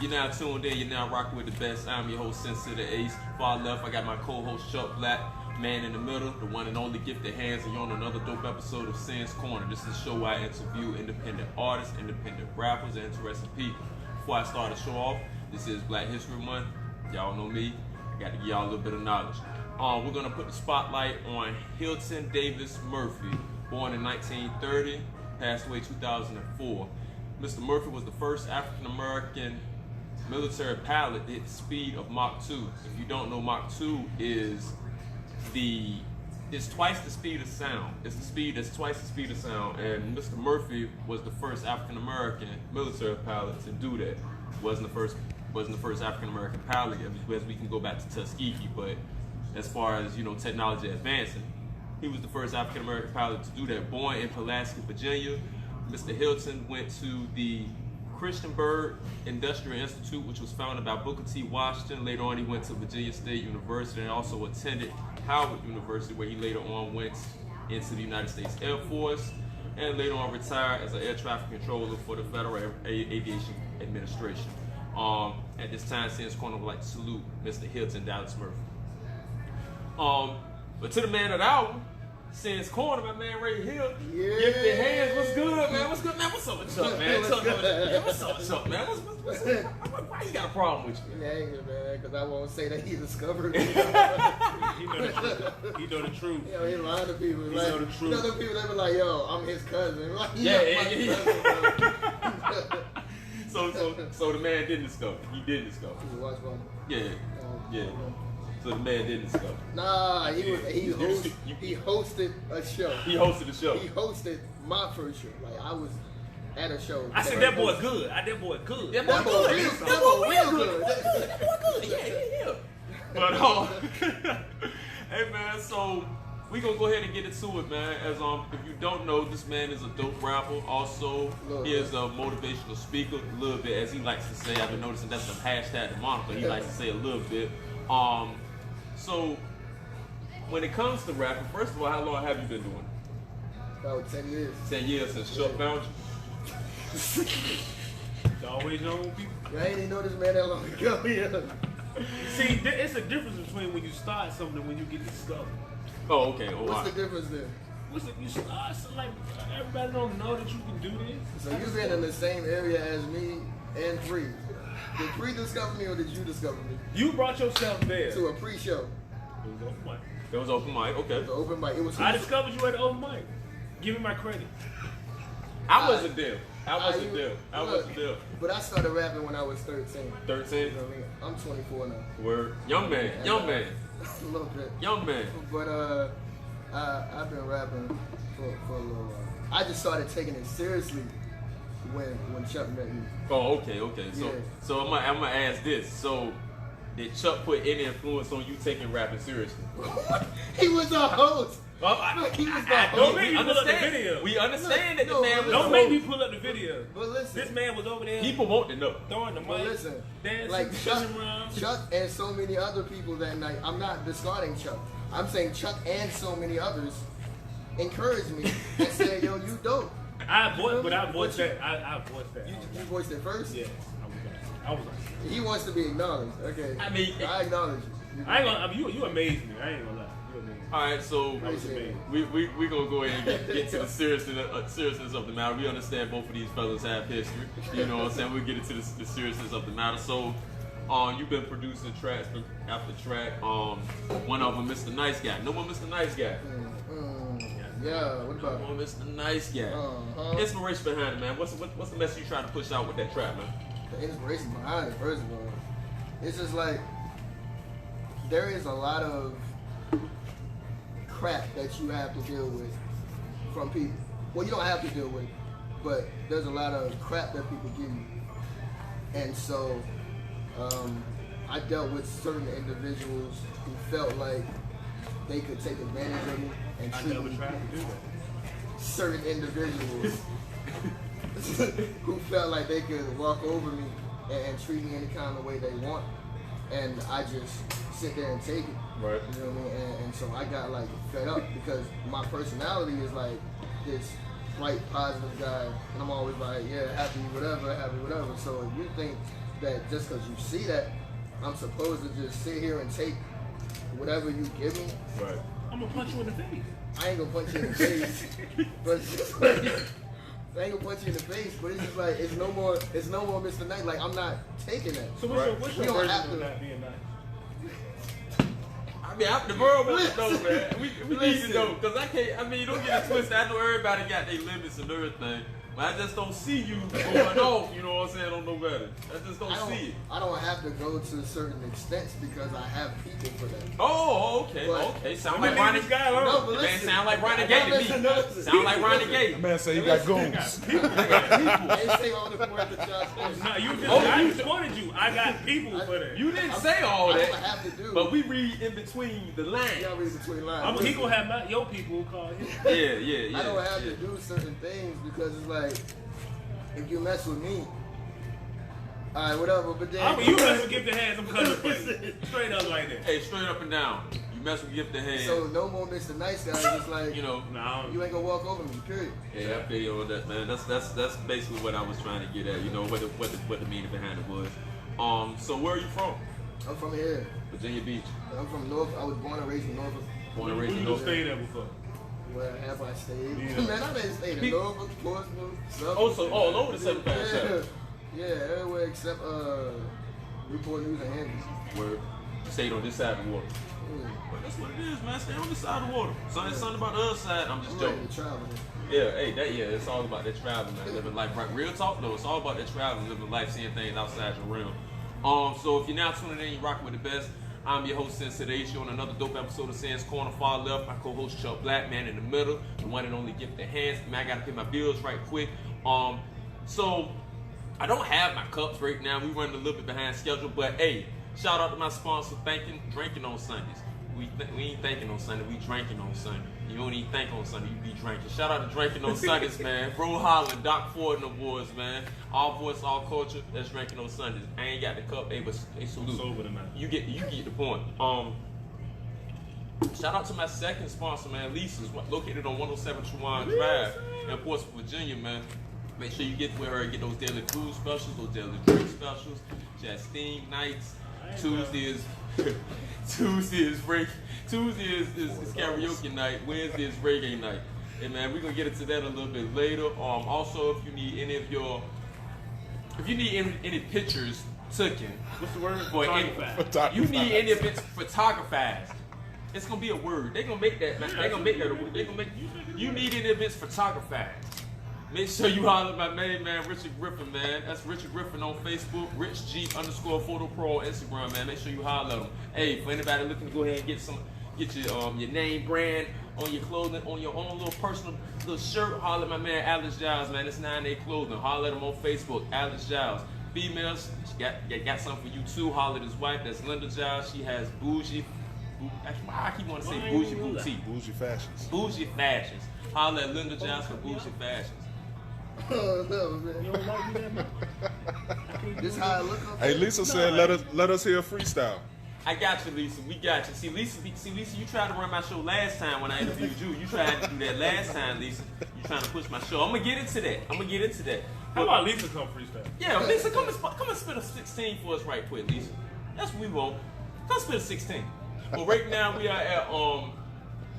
You're now tuned in. You're now rocking with the best. I'm your host, Sensei the Ace. Far left, I got my co-host Chuck Black. Man in the middle, the one and only Gifted Hands, and you're on another dope episode of Sin's Corner. This is a show where I interview independent artists, independent rappers, and interesting people. Before I start the show off, this is Black History Month. Y'all know me. I got to give y'all a little bit of knowledge. We're going to put the spotlight on Hilton Davis Murphy, born in 1930, passed away 2004. Mr. Murphy was the first African-American military pilot to hit the speed of Mach 2. If you don't know, Mach 2 is it's twice the speed of sound. It's the speed that's twice the speed of sound. And Mr. Murphy was the first African-American military pilot to do that. Wasn't the first African-American pilot, as we can go back to Tuskegee, but as far as, you know, technology advancing, he was the first African-American pilot to do that. Born in Pulaski, Virginia, Mr. Hilton went to the Christiansburg Industrial Institute, which was founded by Booker T. Washington. Later on, he went to Virginia State University and also attended Howard University, where he later on went into the United States Air Force and later on retired as an air traffic controller for the Federal Aviation Administration. At this time, Sin's Corner would like to salute Mr. Hilton Dallas Murphy. But to the man of the hour, Sin's Corner, my man Ray Hill. Yeah. Gifted Hands, what's good, man? What's good, man? What's up with Chuck, man? What's up with Chuck, man? Why you got a problem with you? Yeah, man, because I won't say that he discovered me. He know the truth. You know, he lying to people. He like, know the truth. You know, them people that be like, yo, I'm his cousin. Like, Yeah. Cousin, So the man didn't discover. He did discover. Watch one. Yeah. So the man didn't discover. Nah, he hosted a show. He hosted the show. He hosted my first show. Like, I was at a show. I said that boy good. That boy good. Yeah, That boy real good. Yeah. But hey man, so we gonna go ahead and get into it, man. As if you don't know, this man is a dope rapper. Also, he is a motivational speaker, a little bit, as he likes to say. I've been noticing that's the hashtag, the moniker. He likes to say a little bit. So when it comes to rapping, first of all, how long have you been doing it? About 10 years. 10 years since Chuck found you. You always know people. I ain't even know this man that long ago. Yeah. See, it's a difference between when you start something and when you get discovered. Oh, okay. Oh, What's the difference there? You start so like everybody don't know that you can do this. So you've been in the same area as me and Free. Did Free discover me or did you discover me? You brought yourself there. To a pre-show. It was open mic. That was open mic. Okay. The open mic. It was. I discovered you at the open mic. Give me my credit. I wasn't there. I wasn't Look, there. But I started rapping when I was 13. 13? You know what I mean? I'm 24 now. Word. Young man. A little bit. Young man. But I've been rapping for a little while. I just started taking it seriously when Chuck met me. Oh, okay. Yeah. So I'm gonna ask this. So did Chuck put any influence on you taking rapping seriously? He was a host. Look, he was the Don't host. make me pull up the video. We understand that the No, man was Don't a make host. me pull up the video. But listen. This man was over there People want to know. throwing the But mic, listen, dancing, like Chuck, jumping around. Chuck and so many other people that night. I'm not discarding Chuck. I'm saying Chuck and so many others encouraged me and said, "Yo, you dope." I voiced that. I voiced that. You voiced it first. Yeah, I was like, He wants to be acknowledged. Okay. I mean, I acknowledge you. I ain't gonna. I mean, you amazed me. I ain't gonna lie. You amazed me. All right, so I was amazed. we gonna go ahead and get to the seriousness of the matter. We understand both of these fellas have history. You know what I'm saying? We'll get into the seriousness of the matter. So, you've been producing tracks after track. One of them, Mr. Nice Guy. No more Mr. Nice Guy. Yeah. What No about? more Mr. Nice Guy. Uh-huh. Inspiration behind it, man. What's the message you trying to push out with that track, man? The inspiration behind it, first of all, it's just like there is a lot of crap that you have to deal with from people. Well, you don't have to deal with it, but there's a lot of crap that people give you. And so I dealt with certain individuals who felt like they could take advantage of me and I treat never me. tried to do that. Certain individuals who felt like they could walk over me and treat me any kind of way they want, and I just sit there and take it. Right. You know what I mean? And so I got like fed up because my personality is like this bright, positive guy, and I'm always like, yeah, happy, whatever. So if you think that just because you see that, I'm supposed to just sit here and take whatever you give me. Right. I'm gonna punch you in the face. I ain't gonna punch you in the face, but it's just like, I ain't gonna punch you in the face. But it's just like it's no more Mr. Nice. Like I'm not taking that. So what's We your don't version have of to- not being nice? I mean, the world wants to know, man. We need to know, because I can't, I mean, you don't get it twisted. I know everybody got their limits and everything, but I just don't see you going off, you know what I'm saying, on no better. I just don't see it. I don't have to go to certain extents because I have people for that. Oh, okay, But- okay. Sound Let like me leave Ronnie. this guy alone. No, but Man, listen. sound like Ronnie Gay to Listen, me. listen. Sound like Ronnie Gay. Man say you got goons. They say all the words that y'all say. No, you just, Oh, I you- just wanted you. I got people for that. You didn't say all I that, don't have to do. but we read in between the lines. Y'all read between lines. He gonna have your people who call him. Yeah. I don't have to do certain things because it's like, if you mess with me, all right, whatever. But then You mess with Gifted Hands, I'm cutting for you. Straight up like that. Hey, straight up and down. You mess with Gifted Hands. so no more Mr. Nice Guy. It's like you know. No, you ain't gonna walk over me. Period. Yeah, I feel you on that, man. That's basically what I was trying to get at. You know what the meaning behind it was. So where are you from? I'm from here. Virginia Beach. I'm from North. I was born and raised in Norfolk. Born and raised in you Norfolk. stayed there before. Where have I stayed? Yeah. Man, I been stayed in Norfolk, Portsmouth, Suffolk. Oh, so all over the 75 Yeah, shop. yeah, everywhere except Newport News and Hamptons. Where you stayed on this side of the water. Mm. But that's what it is, man. Stay on this side of the water. So it's something about the other side. I'm just I'm ready joking. to travel. Yeah, it's all about that traveling, man. Living life right. Real talk though, it's all about that traveling, living life, seeing things outside your realm. So if you're now tuning in, you're rocking with the best. I'm your host, Sensei Daisy, on another dope episode of Sands Corner. Far left, my co-host Chuck Black, man in the middle, the one and only Gifted Hands. Man, I gotta pay my bills right quick. So I don't have my cups right now. We running a little bit behind schedule, but hey, shout out to my sponsor, Drinking on Sundays. We ain't thinking on Sunday, we drinking on Sunday. You don't even think on Sunday, you be drinking. Shout out to Drinking on Sundays, man. Bro Holland, Doc Ford and the boys, man. All voice, all culture, that's Drinking on Sundays. I ain't got the cup, hey, but hey, salute. Sober tonight. You get the point. Shout out to my second sponsor, man, Lisa's, located on 107 Truwan Drive in Portsmouth, Virginia, man. Make sure you get with her and get those daily food specials, those daily drink specials. She has steam nights. Tuesday is karaoke night. Wednesday is reggae night. And man, we're gonna get into that a little bit later. Also, if you need any any pictures taken, What's the word? for any, Photographer. you need any of it photographized. It's gonna be a word. They gonna make that. Man. They gonna make that a word. They gonna make. You need any of it photographized. Make sure you holler at my main man, Richard Griffin, man. That's Richard Griffin on Facebook, RichG_Photo Pro on Instagram, man. Make sure you holler at him. Hey, for anybody looking to go ahead and get your name brand on your clothing, on your own little personal little shirt, holler at my man Alex Giles, man. It's 9A Clothing. Holler at him on Facebook, Alex Giles. Females, she got something for you too. Holler at his wife, that's Linda Giles. She has bougie. Actually, why I keep wanting to say bougie boutique. Bougie fashions. Bougie fashions. Holler at Linda Giles for bougie fashions. Oh, no, man. You don't like me that much? This how I look up. Hey, Lisa said let us hear a freestyle. I got you, Lisa. We got you. See, Lisa, you tried to run my show last time when I interviewed you. You tried to do that last time, Lisa. You trying to push my show. I'm gonna get into that. How about Lisa come freestyle? Yeah, Lisa, come and spit a 16 for us right quick, Lisa. That's what we want. Come spit a 16. But right now we are at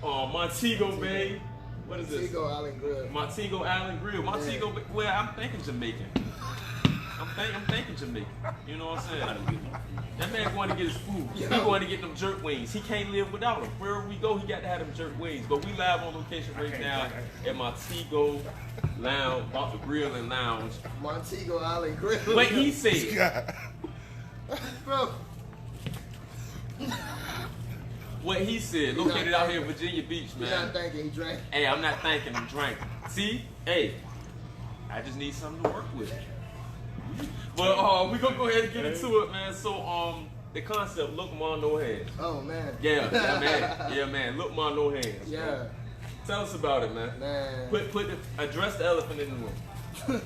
Montego Bay. What is this? Montego Island Grill. Montego Island Grill. Montego, well, I'm thinking Jamaican. I'm thinking Jamaican. You know what I'm saying? That man going to get his food. He going to get them jerk wings. He can't live without them. Wherever we go, he got to have them jerk wings. But we live on location right now at Montego Lounge, off the Grill and Lounge. Montego Island Grill. What he said. God. Bro. What he said. Located out here in Virginia Beach, He's man. not thinking, he drank. Hey, I'm not thinking, I'm drinking. See? Hey, I just need something to work with. But we're gonna go ahead and get into it, man. So the concept, look ma no hands. Oh, man. Yeah, man. Look ma no hands. Yeah. Bro. Tell us about it, man. Man. Address the elephant in the room.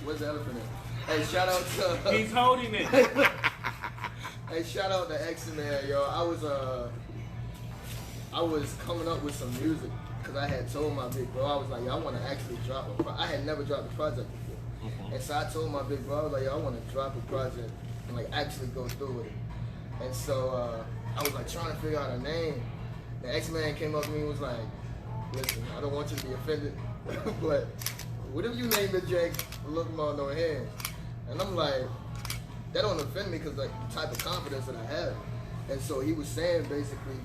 Where's the elephant at? Hey, shout out to He's holding it. hey, shout out to X man, yo. I was coming up with some music because I had told my big bro, I was like, yo, I want to actually drop I had never dropped a project before. And so I told my big brother, like, yo, I want to drop a project and like actually go through with it. And so I was like trying to figure out a name. The X-Man came up to me and was like, listen, I don't want you to be offended, but what if you name it Jake Look on No Hands? And I'm like, that don't offend me because like the type of confidence that I have. And so he was saying basically,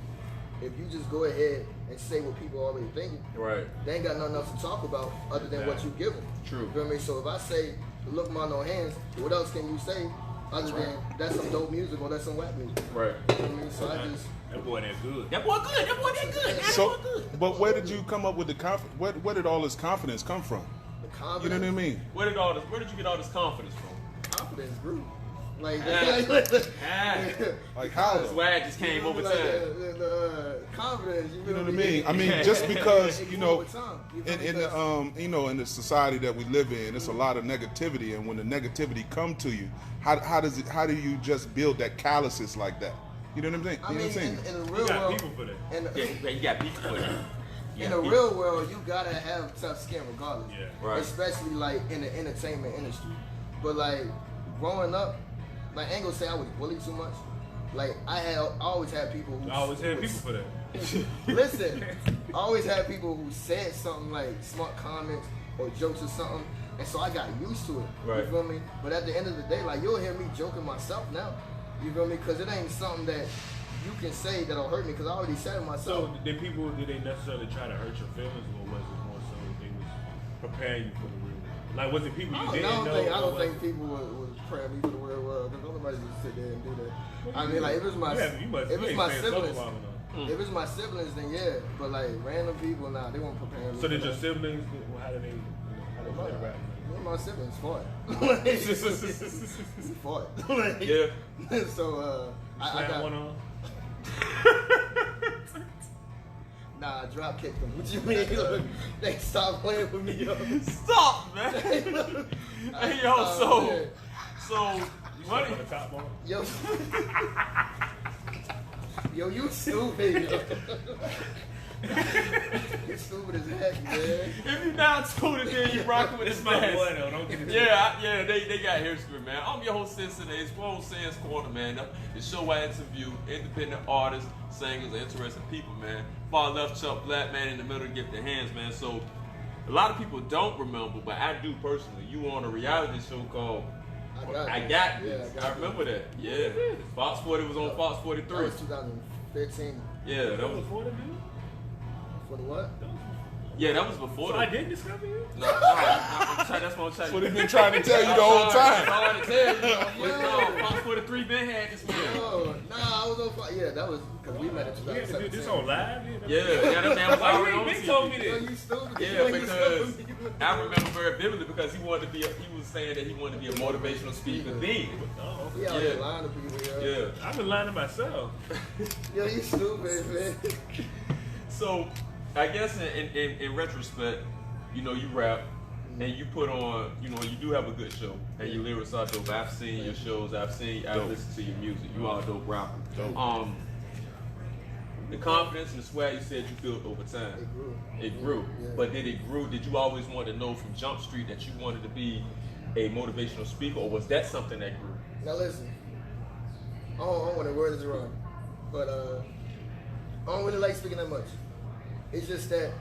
if you just go ahead and say what people already thinking, Right. they ain't got nothing else to talk about other than what you give them. True. You feel me? So if I say Look on No Hands, what else can you say other than that's some dope music or that's some whack music? Right. You know what I mean? So I just That boy that good. That boy good. That boy that good. That So, boy good. but where did you come up with the confidence? Where did all this confidence come from? the You confidence. know what I mean? Where did you get all this confidence from? Confidence grew. Like, Ah. Like how? The swag just came over like, time. the confidence. You know what I mean? I mean, just because you know, over time, you feel in me? the in the society that we live in, it's a lot of negativity, and when the negativity come to you, how do you just build that calluses like that? You know what I'm saying? I You know mean, what I'm saying? in the You real got world, people for that. in, You got people for that. in the real world, you gotta have tough skin regardless. Yeah. Right. Especially like in the entertainment industry. But like growing up, like I ain't gonna say I was bullied too much. Like I always had people who I always had who people for that. Listen, I always had people who said something like smart comments or jokes or something, and so I got used to it. Right. You feel me? But at the end of the day, like you'll hear me joking myself now. You feel me? Because it ain't something that you can say that'll hurt me because I already said it myself. So did they necessarily try to hurt your feelings, or was it more so they was preparing you for the real world? Like was it people you didn't know? I or don't was think people was preparing me for the real world because nobody just sit there and do that. I mean, like if it's my if it's my siblings, if it's my siblings, then yeah. But like random people, nah, they won't prepare me. So for did your that. siblings? How did they? How did they rap? Me and my siblings fought. We fought. Like, Yeah. So I Slap got one on. nah. I drop kicked them. What you mean? Look, they stopped playing with me. Yo. Stop, man. Hey, yo, so what? On the top one. Yo. Yo, you stupid. Yo. You stupid as heck, man. If you down tuned in, you rocking with It's this my man. boy though. Don't get it. Yeah, they got history, man. I'm your host, Sense today. It's World Sands Corner, man. The show I interview independent artists, singers, and interesting people, man. Far left, Chuck Black, man in the middle, get their hands, man. So a lot of people don't remember, but I do personally. You were on a reality show called I Got This. Yeah, I remember that. Yeah. Fox 40 was on Fox That 43. was 2015. Yeah, that was. Before the dude? For the what? Yeah, that was before. So the- I didn't discover you? No, that's what I'm trying That's what to they've been trying to tell you the whole time. That's all I tell you. No, Fox 43 been had this man. Oh, nah, I was on fire. Yeah, that was because we met in We had to do 2017. this on live? Yeah, that man was Why already you on ain't been TV. told me Yo, this? you stupid. Yeah, Yo, you because stupid. I remember very vividly because he wanted to be. He was saying that he wanted to be a motivational speaker then. Oh, He okay. out Yeah. here lying to people, yo. Yeah. I've been lying to myself. Yo, you stupid, man. So, I guess in retrospect, you know, you rap and you put on, you know, you do have a good show and your lyrics are dope. I've seen your shows. I've listened to your music. You are a dope rapper. The confidence and the swag you said you built over time. It grew. It grew. Yeah. But did it grow? Did you always want to know from Jump Street that you wanted to be a motivational speaker, or was that something that grew? Now listen, I don't want to word this wrong, but I don't really like speaking that much. It's just that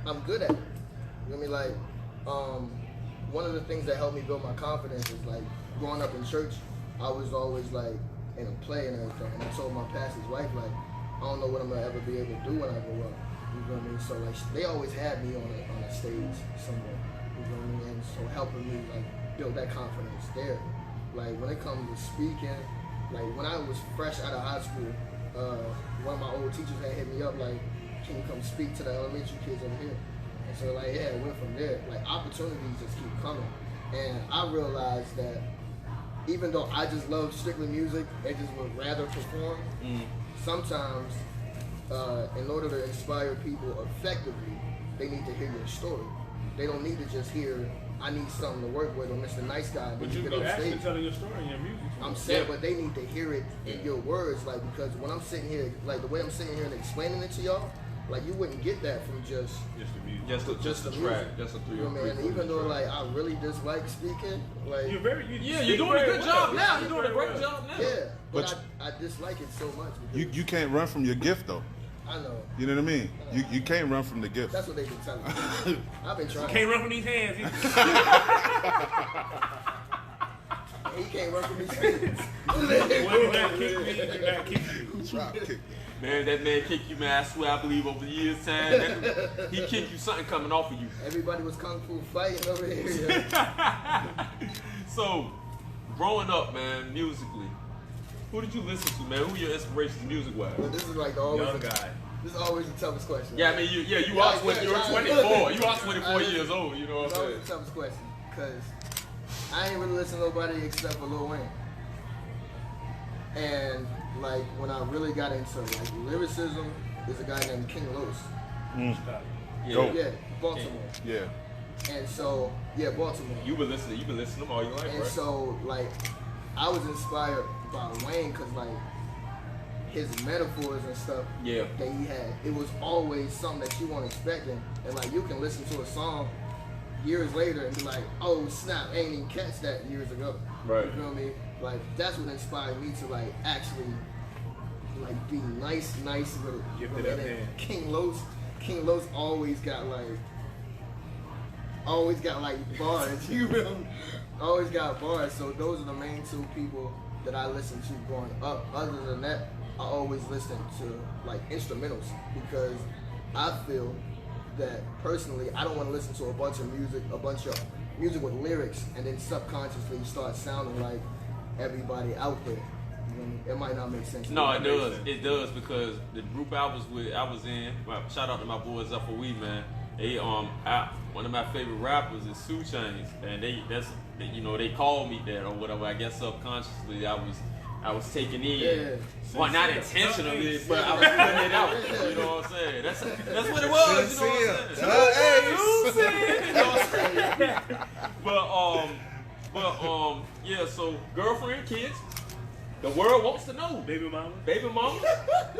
I'm good at it. You know what I mean? Like, one of the things that helped me build my confidence is like growing up in church. I was always like in a play and everything, and I told my pastor's wife like, I don't know what I'm gonna ever be able to do when I grow up. You know what I mean? So like they always had me on a stage somewhere. You know what I mean? And so helping me like build that confidence there. Like when it comes to speaking, like when I was fresh out of high school, one of my old teachers had hit me up like, can you come speak to the elementary kids over here? And so like yeah, it went from there. Like opportunities just keep coming. And I realized that even though I just love strictly music and just would rather perform, sometimes in order to inspire people effectively, they need to hear your story. They don't need to just hear, I need something to work with, or Mr. Nice Guy. But When you get be on actually stage. telling your story in your music. I'm saying, but they need to hear it in your words, like because when I'm sitting here, like the way I'm sitting here and explaining it to y'all, Like you wouldn't get that from just Just the music. Just a the track, music. just a three. You know what I mean? three- Even though like I really dislike speaking, like You're very. Yeah, you're doing a good job now. You're doing a great job now. yeah, but But I dislike it so much. Because You can't run from your gift though. I know You know what I mean? You can't run from the gift. that's what they've been telling me. I've been trying. Can't run from these hands. He can't run from his feet. Well, you gotta kick me. You gotta kick me. Drop kick. Man, that man kick you, man. I swear, I believe over the years, time, he kick you something coming off of you. Everybody was kung fu fighting over here. Yeah. So, growing up, man, musically, who did you listen to, man? Who your inspirations music-wise? But this is like always. Young guy. This is always the toughest question. Yeah, I mean, you are 20, you're 24. You are 24 years old. You know what It's I'm always saying? the toughest question because I ain't really listen to nobody except for Lil Wayne. And like when I really got into like lyricism, is a guy named King Los. Yeah. Dope. Yeah, Baltimore. Yeah. And so yeah, Baltimore. You've been listening to them all your life, And right? so like I was inspired by Wayne because like his metaphors and stuff Yeah. that he had, it was always something that you weren't expecting. And like you can listen to a song years later and be like, oh snap, I ain't even catch that years ago. Right. You feel me? Like that's what inspired me to like actually like be nice with it. Give You it know, up, and then man. King Los always got like bars. You feel me? Always got bars. So those are the main two people that I listened to growing up. Other than that, I always listened to like instrumentals because I feel that personally I don't want to listen to a bunch of music with lyrics and then subconsciously start sounding like everybody out there. You know what I mean? It might not make sense. No, it does. It does because the group I was in. Well, shout out to my boys up for We, man. They one of my favorite rappers is 2 Chainz, and they called me that or whatever. I guess subconsciously I was taking in. Yeah. Well, not intentionally, but I was putting it out. You know what I'm saying? That's what it was. You know what I'm saying? You know what I'm saying? But yeah. So girlfriend, kids. The world wants to know. Baby mama. Baby mama.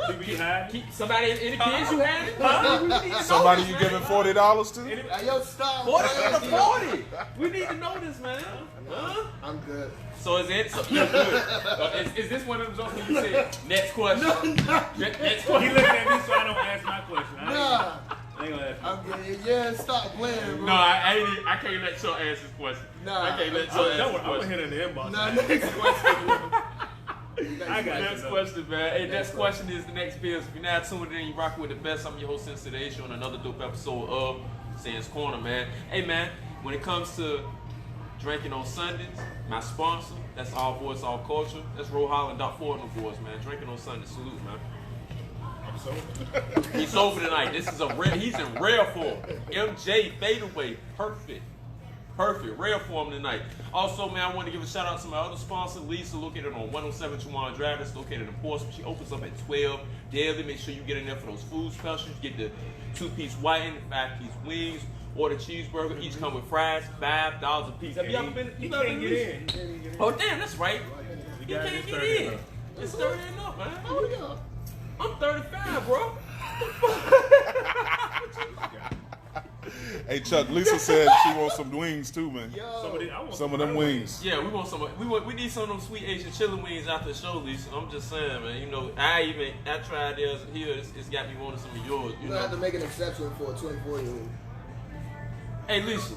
People you had. Keep somebody in the kids you had. We need to know Somebody this, you man. giving $40 to? Hey, yo, stop. 40 man. to 40. We need to know this, man. Huh? I'm good. So is it? So you're good. Is this one of them jokes when you said next question? Next He question. looked at me so I don't ask my question. Nah. I ain't gonna ask I'm good. Yeah, stop playing, bro. No, I can't let y'all answer this question. Nah. I can't let you. y'all Don't answer worry, I'm gonna this hit question. in the inbox. Nah, next question. I got Next you. question, man. Hey, next Next question is the next biz. If you're not tuned in, you rock with the best. I'm your host, Sensei the Ace, on another dope episode of Sands Corner, man. Hey, man, when it comes to drinking on Sundays, my sponsor, that's All Voice, All Culture. That's Roe Holland, Doc Ford, and the boys, man. Drinking on Sundays, salute, man. I'm sober. He's over tonight. This is he's in rare form. MJ fadeaway, perfect, rare form tonight. Also, man, I want to give a shout out to my other sponsor, Lisa, located on 107 Chuan Drive. That's located in Portsmouth. She opens up at 12 daily. Make sure you get in there for those food specials. Get the 2-piece whiting, the 5-piece wings, or the cheeseburger. Each come with fries, $5 a piece. Have you ever been? He You ever can't been get to Lisa? in. Oh, damn, that's right. We He got can't this get 30 in. up. It's 30 and up, man. How old are y'all? I'm 35, bro. Hey Chuck, Lisa said she wants some wings too, man. Yo. Some of them wings. Yeah, we want some. We need some of them sweet Asian chili wings after the show, Lisa. I'm just saying, man. You know, I tried theirs here. It's got me wanting some of yours. You You're gonna have know. to make an exception for a 24-year-old. Hey, Lisa.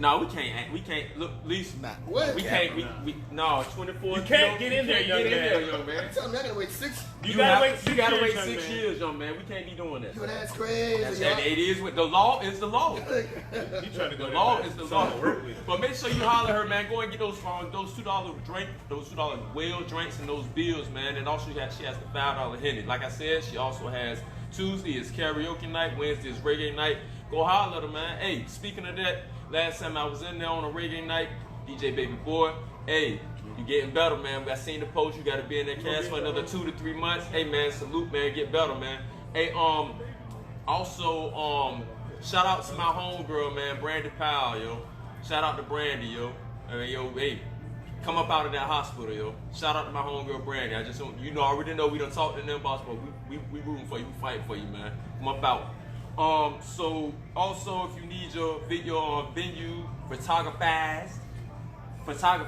No, we can't. Look, Lisa. Nah. What? We can't. No, 24. You can't get in there, Get in young there, man. young man. Tell me I gotta wait 6. You gotta wait 6 You gotta years, wait young 6 man. years, young man. We can't be doing that. Yo, that's crazy. And y'all. it is with the law. Is the law. You trying to go The there, law man. is the Something law. to work with. But make sure you holler at her, man. Go and get those $2 drink, those $2 whale drinks and those bills, man. And also she has the $5 Henny. Like I said, she also has Tuesday is karaoke night, Wednesday is reggae night. Go holler at her, man. Hey, speaking of that, last time I was in there on a reggae night, DJ Baby Boy, hey, you getting better, man. I seen the post. You got to be in that cast for another 2 to 3 months. Hey, man, salute, man. Get better, man. Hey, also, shout out to my homegirl, man, Brandy Powell, yo. Shout out to Brandy, yo. I mean, yo, hey, come up out of that hospital, yo. Shout out to my homegirl Brandy. I just don't, I already know we done talked to them boss, but we rooting for you, we fighting for you, man. Come up out. So also if you need your video venue photographers, that's I'm a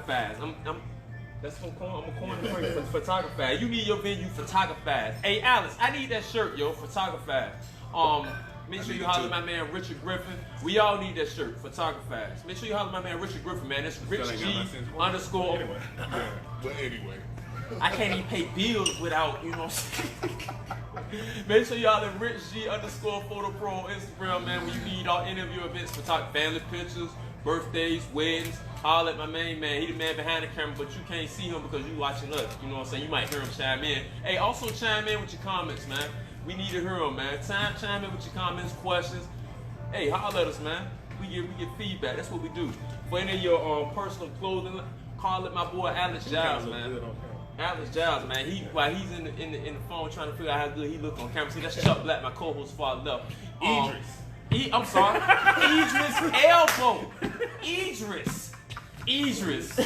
corner for photographer. You need your venue photographers. Hey Alice, I need that shirt, yo, photographer. Make sure you holler at my man Richard Griffin. We all need that shirt, photographers. Make sure you holler at my man Richard Griffin, man. It's Rich G _ Anyway. But anyway, I can't even pay bills without, you know what I'm saying? Make sure y'all at Rich G _ Photo Pro on Instagram, man, when you need all interview events, family pictures, birthdays, weddings. Holler at my main man. He the man behind the camera, but you can't see him because you watching us. You know what I'm saying? You might hear him chime in. Hey, also chime in with your comments, man. We need to hear them, man. Chime in with your comments, questions. Hey, holler at us, man. We get feedback. That's what we do. For any of your personal clothing, call it my boy Alex Giles, man. Alex Giles, man. While he's in the phone trying to figure out how good he look on camera. See, that's Chuck Black, my co-host, far left. I'm sorry. Idris Elbow. Idris.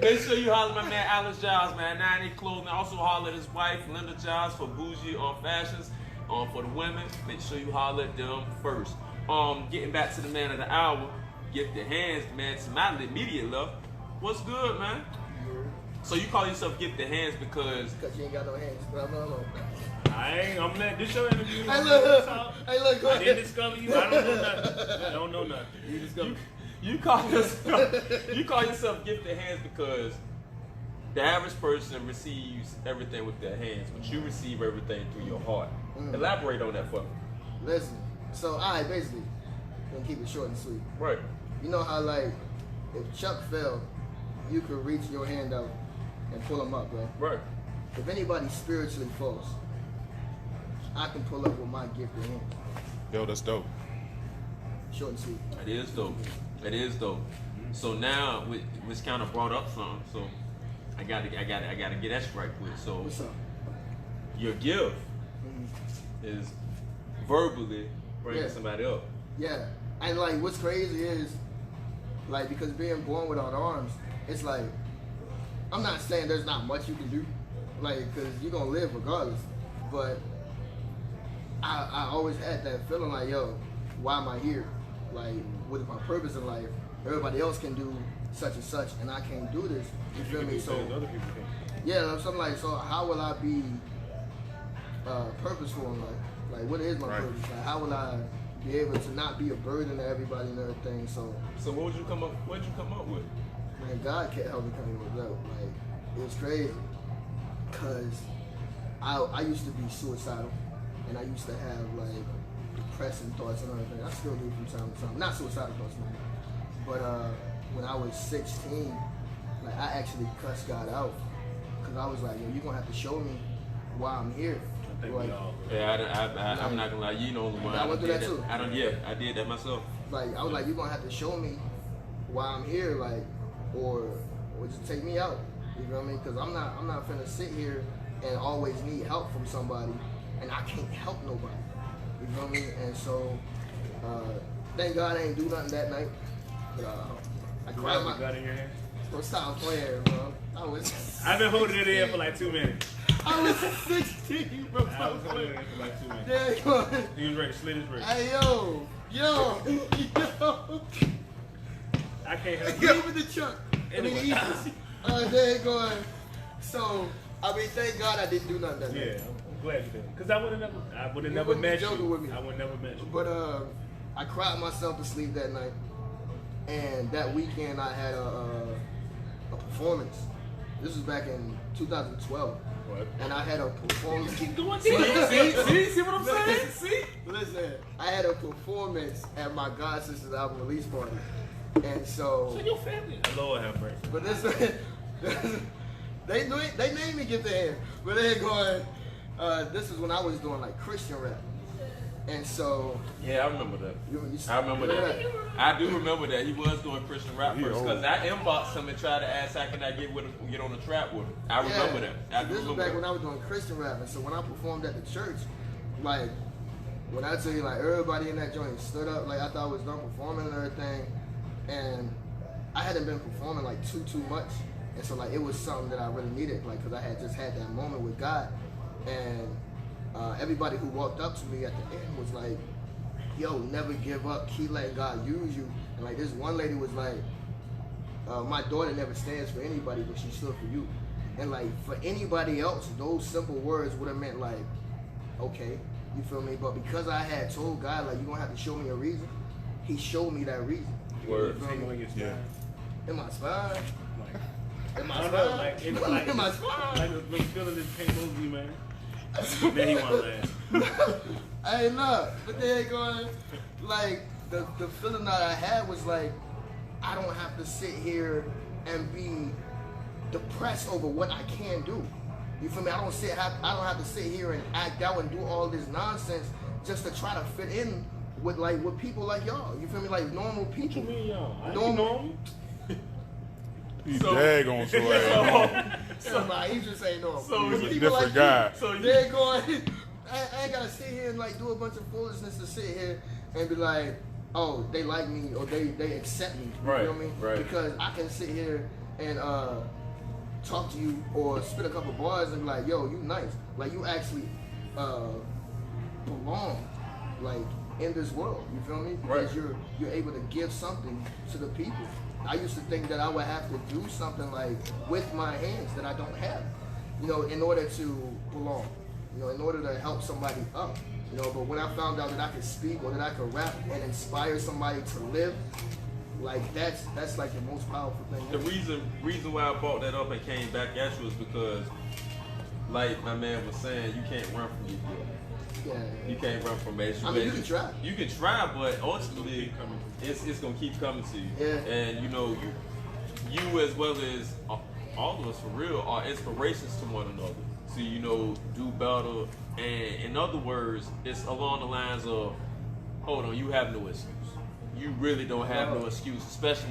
Make sure you holler at my man Alex Giles, man. 90 Clothing. Also holler at his wife, Linda Giles, for bougie fashions. For the women, make sure you holler at them first. Getting back to the man of the hour, Gift the Hands, man, to my immediate love. What's good, man? So you call yourself Gift the Hands because you ain't got no hands. No. I'm not. This your interview. Hey, look. Go I ahead. didn't discover you. I don't know nothing. You discovered me. you call yourself Gift the Hands because the average person receives everything with their hands, but you receive everything through your heart. Elaborate on that for me. Listen. So basically, gonna keep it short and sweet. Right. You know how if Chuck fell, you could reach your hand out and pull him up, right? Right. If anybody spiritually falls, I can pull up with my gift in hand. yo, that's dope. Short and sweet. It is though. So now, which kind of brought up something. So I gotta get that straight quick. So What's up? your gift is verbally bringing Yeah. somebody up. Yeah. And what's crazy is, because being born without arms, it's I'm not saying there's not much you can do, because you're gonna live regardless. But I always had that feeling yo, why am I here? What is my purpose in life? Everybody else can do such and such, and I can't do this. You feel me? So other people can. yeah, something so how will I be purposeful in life? What is my purpose? How will I be able to not be a burden to everybody and everything? So what did you come up with? man, God can't help me come with that. It was crazy, cause I used to be suicidal, and I used to have depressing thoughts and everything. I still do from time to time. Not suicidal thoughts, man. But when I was 16, I actually cussed God out, cause I was yo, you're gonna have to show me why I'm here. I think we all. Yeah, I'm not gonna lie. You know the one. I went through that too. I did that myself. I was you're gonna have to show me why I'm here, or just take me out. You know what I mean? Because I'm not finna sit here and always need help from somebody, and I can't help nobody. You know what I mean? And so, thank God I ain't do nothing that night. But, I cried my. Got in your hand? Don't stop playing, bro. I've been holding it in for 2 minutes. I was 16, bro. I was holding it in for 2 minutes. Yeah, come on. He was ready to slit his wrist. Hey, yo. I can't help Give it. me the truck. Anyway. There you go. So, thank God I didn't do nothing that night. Yeah, I'm glad you did. Because I would have You never wouldn't be met joking you. with me. I would never met you. But I cried myself to sleep that night, and that weekend I had a performance. This was back in 2012, What? and I had a performance. Keep doing See what I'm saying? See? Listen, I had a performance at my god sister's album release party, and So your family. Lord have mercy. but this they named me Gift the Hand, but they going. This is when I was doing Christian rap, and so Yeah, I remember that. you I remember that. I do remember that he was doing Christian rap first because I inboxed him and tried to ask how can I get on the trap with him. I remember that. I do This was remember back that. when I was doing Christian rap, and so when I performed at the church, when I tell you everybody in that joint stood up, I thought I was done performing and everything, and I hadn't been performing like too much, and so like it was something that I really needed, like because I had just had that moment with God, and everybody who walked up to me at the end was like, "Yo, never give up, keep letting God use you." And like this one lady was like, "My daughter never stands for anybody, but she stood for you." And like for anybody else, those simple words would have meant like, okay, you feel me? But because I had told God like, "You gonna have to show me a reason," He showed me that reason. Word. You feel me? Tingling your spine. In my spine. Like, In my I don't spine. know, like, it's like, In my spine. like the feeling just came over you, man. Then he want to laugh. I ain't know. But they ain't going, like, the feeling that I had was like, I don't have to sit here and be depressed over what I can do. You feel me? I don't have to sit here and act out and do all this nonsense just to try to fit in with people like y'all. You feel me? Like normal What you people. mean, y'all? I ain't Normal. normal. You So- daggone so ass. Somebody, he just ain't normal. So But he's a people different like guy. You, So you- they're going. I ain't gotta sit here and like do a bunch of foolishness to sit here and be like, oh, they like me or they accept me. You Right, feel me? right. Because I can sit here and talk to you or spit a couple bars and be like, yo, you nice. Like you actually belong, like in this world. You feel me? Because Right. you're able to give something to the people. I used to think that I would have to do something like with my hands that I don't have, you know, in order to belong, you know, in order to help somebody up, you know. But when I found out that I could speak or that I could rap and inspire somebody to live, like that's like the most powerful thing. The reason why I brought that up and came back at you is because, like my man was saying, you can't run from your gift. Yeah. You can't run from it. I mean, you can try. You can try, but ultimately, Keep coming. it's gonna keep coming to you. Yeah. And you know, you as well as all of us for real are inspirations to one another. So you know, do better. And in other words, it's along the lines of, hold on, you have no excuse. You really don't have no excuse, especially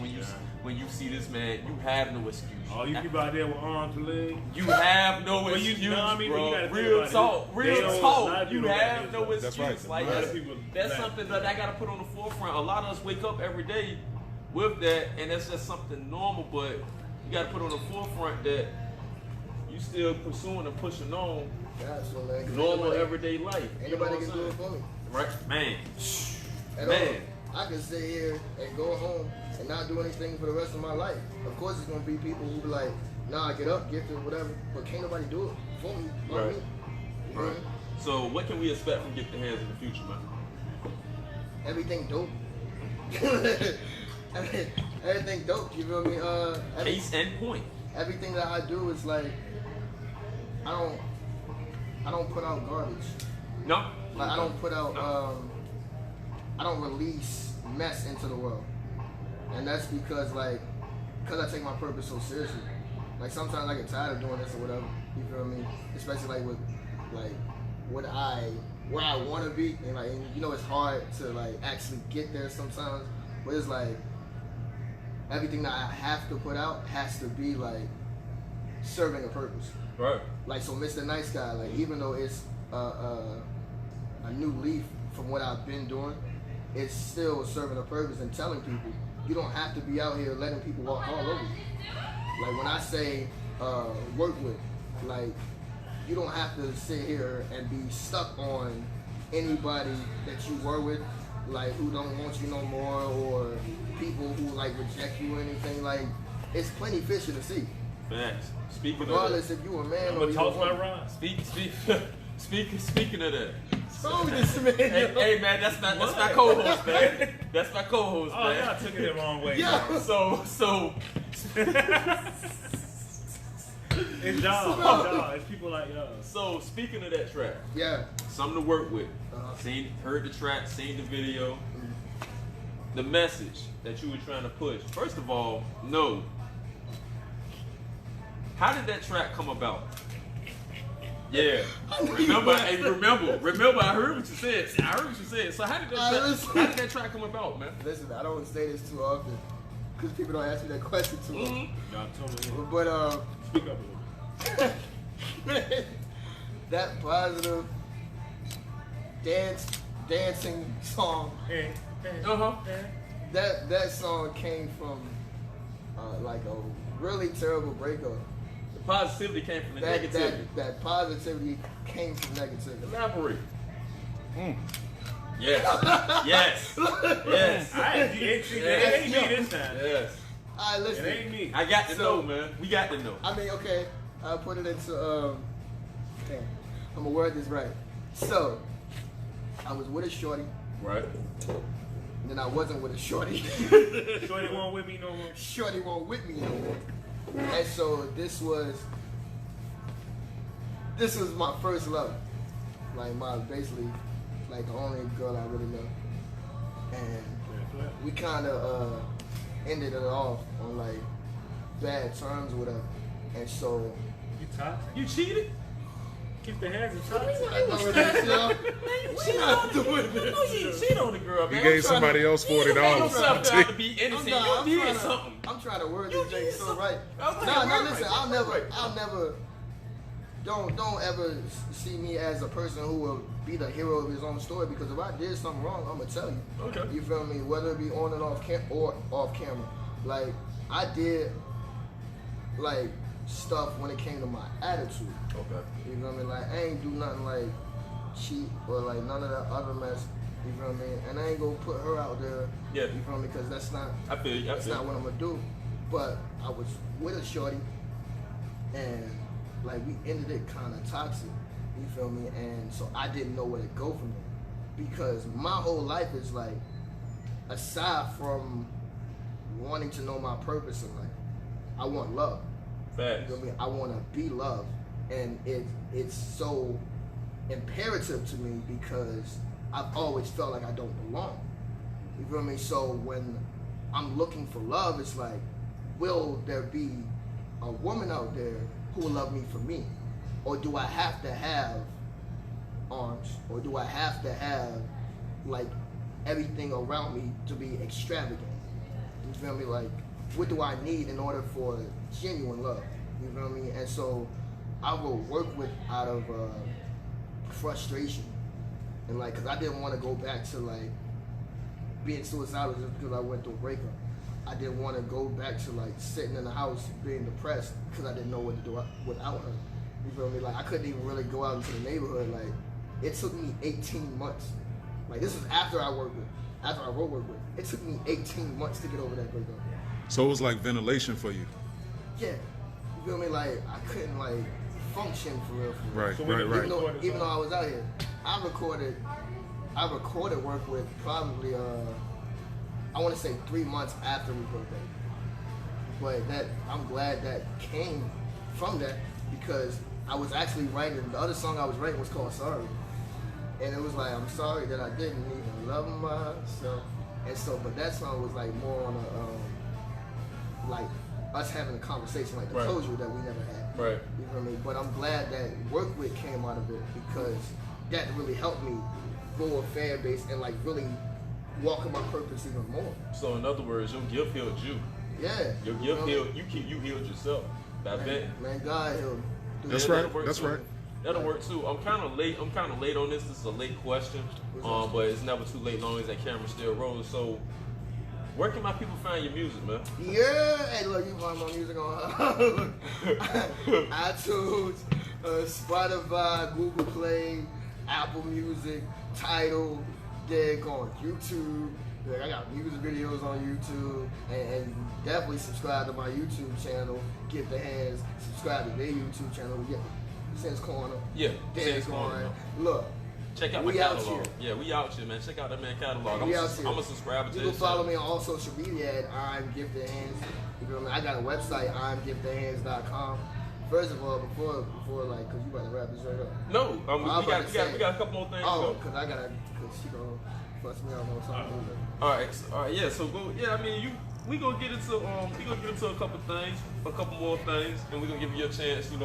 when you see this man. You have no excuse. All you people out there with arms and legs. You have no Well, excuse, you know what I mean? But you bro. gotta think Real about it. talk, They real don't- a lot talk. of You people don't have got no this. That's excuse. right. Like A lot that's, of people that's lack. something that I gotta put on the forefront. A lot of us wake up every day with that, and that's just something normal. But you gotta put on the forefront that you still pursuing and pushing on Yeah, so like normal everyday life. Anybody You know can do what it for me. I'm saying? Right, man. At Man. all. I can sit here and go home and not do anything for the rest of my life. Of course, it's gonna be people who be like, "Nah, get up, get to whatever," but can't nobody do it for me. Not Right. me. You know? Right. So what can we expect from Gift the Hands in the future, man? Everything dope. Everything dope. You feel me? Case and point. Everything that I do is like, I don't put out garbage. No. Like I don't put out, I don't release mess into the world, and that's because I take my purpose so seriously. Like sometimes I get tired of doing this or whatever. You feel me? Especially like with like where I want to be, and like you know it's hard to like actually get there sometimes. But it's like everything that I have to put out has to be like serving a purpose. Right. Like so, Mr. Nice Guy. Like even though it's a new leaf from what I've been doing, it's still serving a purpose and telling people you don't have to be out here letting people walk all over you. Like when I say work with, like you don't have to sit here and be stuck on anybody that you were with, like who don't want you no more, or people who like reject you or anything. Like it's plenty fish in the sea. Facts. Speaking Regardless of if you a man I'm or gonna you a toss my woman. rhyme. speaking of that. Oh, this man. Hey man, that's my co-host, man. That's my co-host, Oh, man. y'all took it the wrong way. Yeah. So It's y'all. It's people like y'all. so speaking of that track, Yeah. something to work with. Uh-huh. Heard the track, seen the video. The message that you were trying to push. First of all, no. How did that track come about? Yeah. Remember, I heard what you said. So how did that track come about, man? Listen, I don't say this too often because people don't ask me that question too often. Y'all told me. But Speak up a little. that positive dancing song, Hey, Uh-huh. that song came from like a really terrible breakup. The positivity came from the negativity. That positivity came from negativity. Elaborate. Yes. Yes. Yes. It ain't me this time. Yes. All right, listen. It ain't me. I got to know, man. We got to know. I mean, okay, I'll put it into, damn, I'm gonna word this right. So, I was with a shorty, Right. and then I wasn't with a shorty. Shorty won't with me no more. Shorty won't with me no more. And so this was my first love. Like basically, like the only girl I really know. And we kind of ended it off on like bad terms with her. And so You toxic? You cheated? Keep the hands of toxic. I know this, you know? She not doing this. No, you cheat on the girl, He man. gave somebody else $40. yourself out to be innocent. You did something. I'm trying to word You this thing did so something. right. Okay, No, word listen, right. I'll never, don't ever see me as a person who will be the hero of his own story, because if I did something wrong, I'm gonna tell you. Okay. You feel me? Whether it be on and off camera. Like, I did, like, stuff when it came to my attitude. Okay. You feel me? Like, I ain't do nothing like cheat or like none of that other mess. You feel me? And I ain't gonna put her out there. Yeah. You feel me? Because that's not, I feel you. I that's feel not you. what I'm gonna do. But I was with a shorty, and like we ended it kind of toxic. You feel me? And so I didn't know where to go from there, because my whole life is like, aside from wanting to know my purpose in life, I want love. Facts. You know what I mean? I want to be loved, and it's so imperative to me because I've always felt like I don't belong. You feel me? So when I'm looking for love, it's like, will there be a woman out there who will love me for me, or do I have to have arms, or do I have to have like everything around me to be extravagant? You feel me? Like, what do I need in order for genuine love? You feel me? And so I will work with out of frustration, and like, cause I didn't want to go back to like being suicidal just because I went through a breakup. I didn't want to go back to like sitting in the house being depressed because I didn't know what to do without her. You feel me? Like, I couldn't even really go out into the neighborhood. Like, it took me 18 months. Like, this was after I wrote work with. It took me 18 months to get over that breakup. So it was like ventilation for you. Yeah. You feel me? Like, I couldn't like function for real. Right, So when right, you right. Even though I was out here, I recorded work with probably I want to say 3 months after we broke up. But that, I'm glad that came from that, because I was actually writing, the other song I was writing was called Sorry. And it was like, I'm sorry that I didn't even love myself. And so, but that song was like more on a, like us having a conversation, like the Right. closure that we never had. Right. You feel me? But I'm glad that Work With came out of it, because that really helped me grow a fan base and like really walk in my purpose even more. So in other words, your gift healed you. Yeah. Your You gift know? healed you healed yourself. That bet. Man, God healed. That's Yeah, right. that'll work That's too. right. That'll work too. I'm kind of late on this. This is a late question, but it's never too late as long as that camera still rolls. So, where can my people find your music, man? Yeah, hey, look, you can find my music on iTunes, Spotify, Google Play, Apple Music, Tidal, dig on YouTube. Like, I got music videos on YouTube, and definitely subscribe to my YouTube channel. Get the hands, subscribe to their YouTube channel. We get Sense Corner. Yeah, Dead Sense Corner. Look, Check out my we out catalog. here. Yeah, we out here, man. Check out that man catalog. We out here. I'm a subscriber to You can this follow channel. me on all social media at I'm Gifted Hands. You feel me? I got a website, I'mGiftedHands.com. First of all, before like, cause you about to wrap this right up. No, I was we about got to say- a couple more things. Oh, to go. cause she gonna fuss me out on something. All right, yeah. So go, yeah. I mean, we gonna get into a couple things, a couple more things, and we gonna give you a chance, to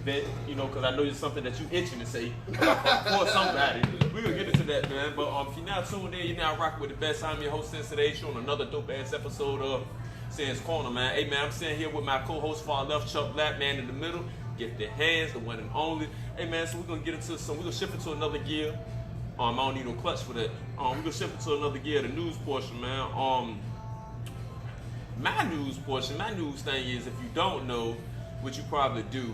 vent, because I know it's something that you itching to say for somebody. We gonna get into that, man. But if you're now tuned in, you're now rocking with the best. I'm your host, Sensei H, on another dope ass episode of Sense Corner, man. Hey, man, I'm sitting here with my co-host, far left, Chuck Black, man in the middle. Gifted Hands, the one and only. Hey, man, so we're gonna get into some. We're gonna shift into another gear. I don't need no clutch for that. We're gonna shift into another gear, the news portion, man. my news portion, my news thing is, if you don't know, which you probably do,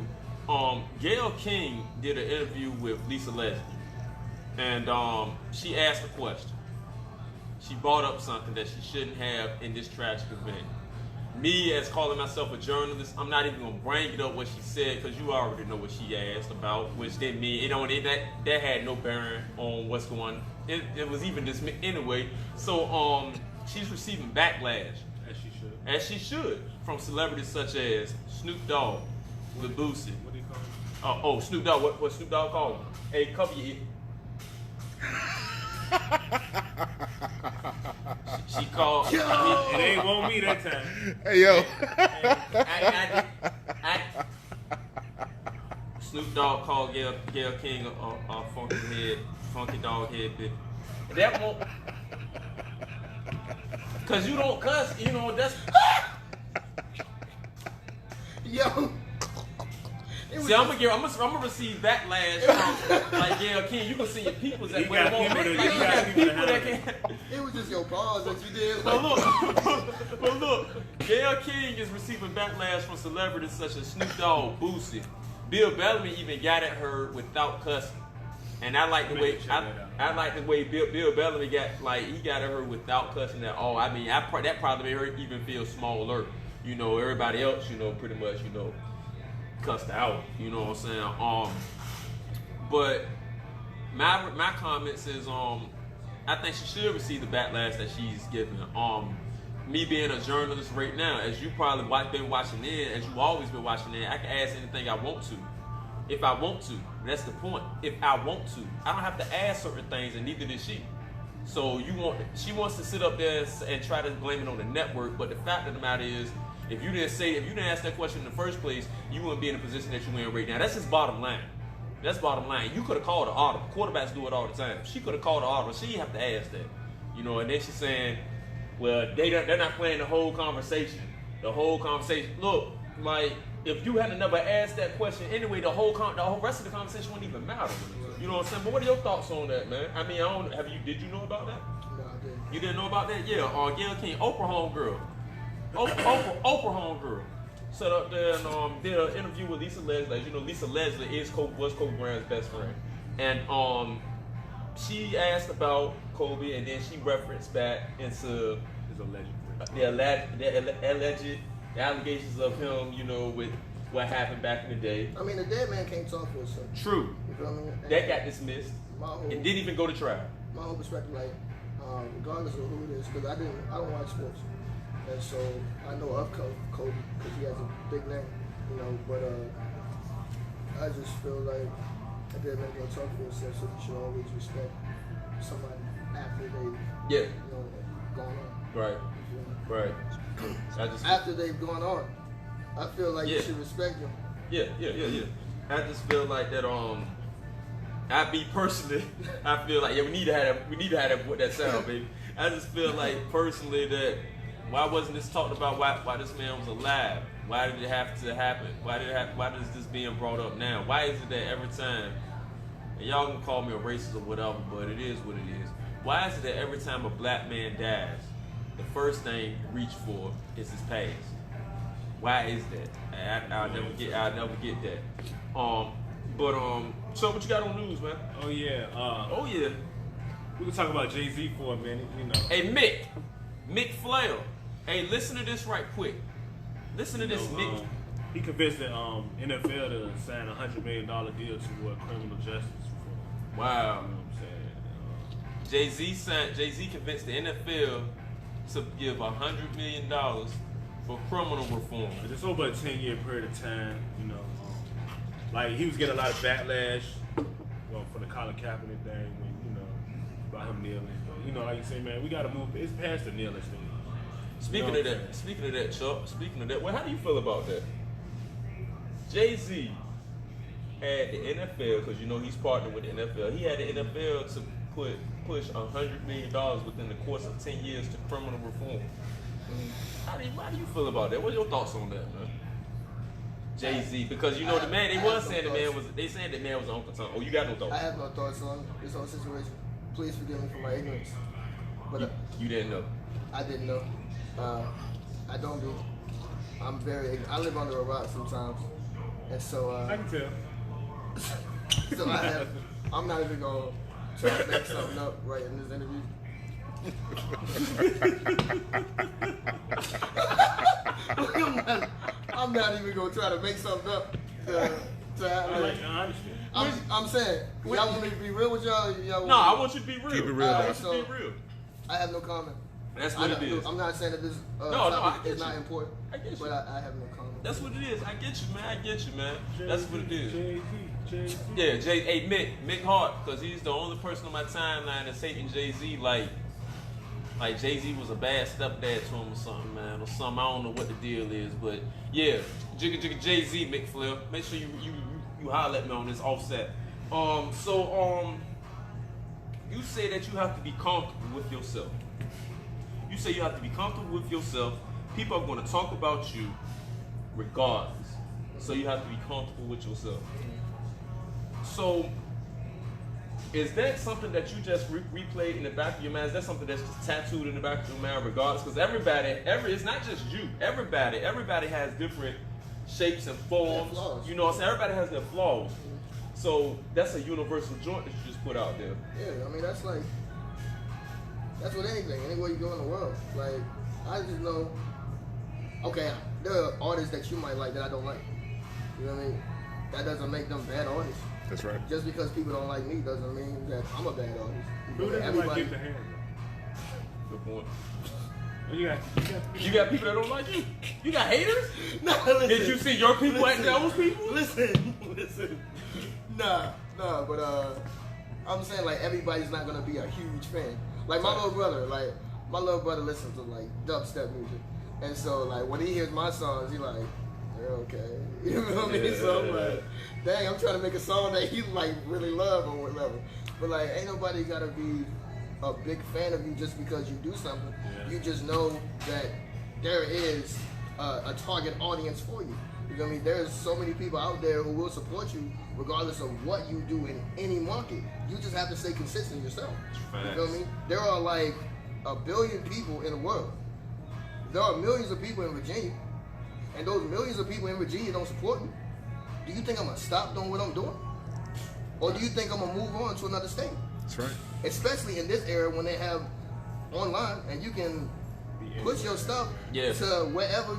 Gayle King did an interview with Lisa Leslie, and she asked a question. She brought up something that she shouldn't have in this tragic event. Me, as calling myself a journalist, I'm not even gonna bring it up what she said, because you already know what she asked about, which didn't mean that had no bearing on what's going on. It was even dismissed anyway. So she's receiving backlash, as she should, from celebrities such as Snoop Dogg, Lil Boosie. What do you call him? Oh, Snoop Dogg. What Snoop Dogg called him? Hey, cover your ear. She called. It ain't won't me that time. Hey yo. Snoop Dogg called Gayle King a funky dog head bitch. That won't, cause you don't cuss. You know that's. Yo. See, I'm gonna receive backlash from like Gayle King. You gonna see your people that You way got more. people Like, that- you you got got people people that that can. It was just your pause that you did. But look, Gayle King is receiving backlash from celebrities such as Snoop Dogg, Boosie. Bill Bellamy even got at her without cussing. And I like the way I like the way Bill Bellamy got at her without cussing at all. I mean, that probably made her even feel smaller. You know, everybody else, you know, pretty much, you know, cussed out. You know what I'm saying? But my comments is I think she should receive the backlash that she's given. Me being a journalist right now, as you probably been watching in, as you always been watching in, I can ask anything I want to. If I want to. That's the point. If I want to. I don't have to ask certain things, and neither did she. So she wants to sit up there and try to blame it on the network, but the fact of the matter is, if you didn't ask that question in the first place, you wouldn't be in the position that you're in right now. That's just bottom line. That's bottom line. You could have called the audible. Quarterbacks do it all the time. She could have called the audible. She didn't have to ask that. You know, and then she's saying, well, they're not playing the whole conversation. The whole conversation. Look, like, if you had never asked that question anyway, the whole rest of the conversation wouldn't even matter. You know what I'm saying? But what are your thoughts on that, man? I mean, did you know about that? No, I didn't. You didn't know about that? Yeah, Gayle King, Oprah homegirl. Oprah homegirl. Sat up there and did an interview with Lisa Leslie. As you know, Lisa Leslie was Kobe Bryant's best friend. And she asked about Kobe, and then she referenced back into the alleged allegations of him, you know, with what happened back in the day. I mean, the dead man can't talk for himself. True. You feel me? That got dismissed. My whole, It didn't even go to trial. my whole perspective, like, regardless of who it is, because I don't watch sports, and so I know of Kobe because he has a big name, you know. But I just feel like a dead man can't talk for himself, so you should always respect somebody after they, Yeah. you know, gone on. Right. You feel me? Right. I just After they've gone on, I feel like you Yeah. should respect them. Yeah. I just feel like that. I feel like we need to have that what that sound, baby. I just feel like personally that why wasn't this talked about? Why this man was alive? Why did it have to happen? Why is this being brought up now? Why is it that every time, and y'all can call me a racist or whatever, but it is what it is. Why is it that every time a black man dies, the first thing you reach for is his past? Why is that? I'll never get that. So what you got on the news, man? Oh yeah. Oh yeah. We can talk about Jay-Z for a minute. You know. Hey Mick Flair. Hey, listen to this right quick. Listen to this, Mick. He convinced the NFL to sign a $100 million deal toward criminal justice reform. Wow. You know what I'm saying? Jay-Z convinced the NFL to give $100 million for criminal reform. It's over a 10-year period of time. You know, like he was getting a lot of backlash, from the Colin Kaepernick thing, when about him kneeling. But, like you say, man, we gotta move. It's past the kneeling stage. Speaking of that, Chuck. Speaking of that, well, how do you feel about that? Jay-Z had the NFL, because he's partnered with the NFL. He had the NFL to push $100 million within the course of 10 years to criminal reform. How do you feel about that? What's your thoughts on that, man? Jay-Z, because the man, they saying the man was Uncle Tom. Oh, you got no thoughts? I have no thoughts on this whole situation. Please forgive me for my ignorance. But You didn't know. I didn't know. I don't be. I live under a rock sometimes, and so I can tell. I'm not even gonna try to make something up right in this interview. I'm not even gonna try to make something up to I understand. I'm saying, y'all want me to be real with y'all? No, I want you to be real. Keep it real. I man. want you to be real. I have no comment. That's what it is. I'm not saying that this I topic get is not you. important, I get you. but I have no comment. That's what it is. I get you, man. I get you, man. That's what it is. Jay-Z. Yeah, Mick Hart, because he's the only person on my timeline that's hating Jay-Z like Jay-Z was a bad stepdad to him or something, man, or something. I don't know what the deal is, but yeah, Jigga Jay-Z, Mick Flair. Make sure you holler at me on this offset. You say that you have to be comfortable with yourself. You say you have to be comfortable with yourself. People are going to talk about you regardless. So you have to be comfortable with yourself. So, is that something that you just replayed in the back of your mind? Is that something that's just tattooed in the back of your mind regardless? Because it's not just you. Everybody has different shapes and forms. You know what I'm saying? Everybody has their flaws. So, that's a universal joint that you just put out there. Yeah, I mean, that's with anything, anywhere you go in the world. Like, I just know, okay, there are artists that you might like that I don't like. You know what I mean? That doesn't make them bad artists. That's right. Just because people don't like me doesn't mean that I'm a bad artist. Who doesn't like Get the Hand? Good point. You got people that don't like you. You got haters? No, listen. Did you see your people at those people? Listen. Nah, but I'm saying like everybody's not gonna be a huge fan. Like my little brother listens to like dubstep music, and so like when he hears my songs, he like, they're okay. You know what I mean? So I'm like, dang, I'm trying to make a song that he like really love or whatever. But like, ain't nobody gotta be a big fan of you just because you do something. Yeah. You just know that there is a target audience for you. You know what I mean? There's so many people out there who will support you regardless of what you do in any market. You just have to stay consistent yourself. You know what I mean? There are like 1 billion people in the world. There are millions of people in Virginia, and those millions of people in Virginia don't support me. Do you think I'm gonna stop doing what I'm doing? Or do you think I'm gonna move on to another state? That's right. Especially in this era when they have online and you can push your stuff to wherever